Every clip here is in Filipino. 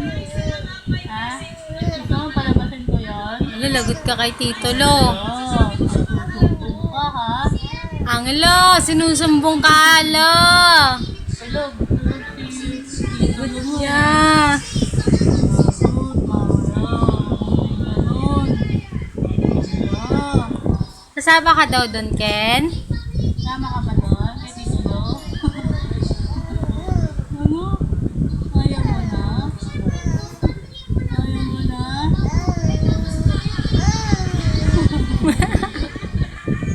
Ha? Gusto mo palabasin ko yan? Ano, lagot ka kay Tito Lo. Oo. Susumbong ka ha? Ang lo, sinusumbong ka, lo. Tulog. Lagot niya. Kasama ka daw doon, Ken? Sama ka ba doon? Kay Tito Lo? Ano? Ayaw mo na? Ayaw mo na?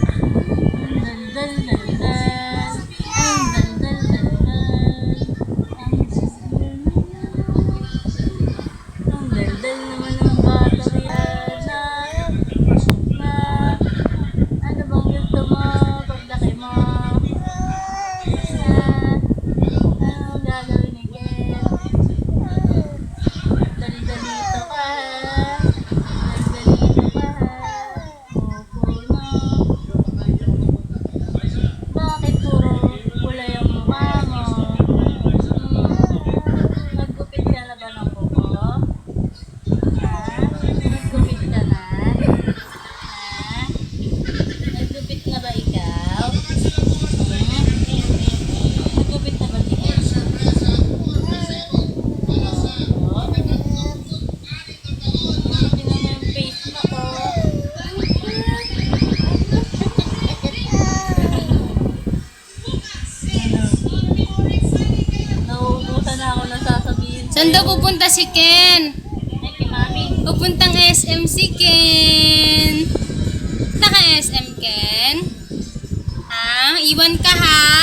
Ang dal-dal-dal-dal. Ang dal-dal-dal-dal. Ang dal-dal naman ng bata yan. Ano bang gusto mo paglaki mo? Anong gagawin ni Ken? Dali-dalito ka ha? Dali-dalito ka ha? Opo na. Bakit puro kulay ang mukha mo? Naggupit ka na ba ng kuko? Ha? Naggupit ka na? Ha? Nagupit na ba ikaw? Nagupit na ba si Ken? Oo. Tingnan mo yung face mo ko. Nauubusan na ako ng sasabihin Saan daw pupunta si Ken? Ay, kay Mami. Pupuntang SM si Ken. Naka SM, Ken? Ha? Iwan ka ha?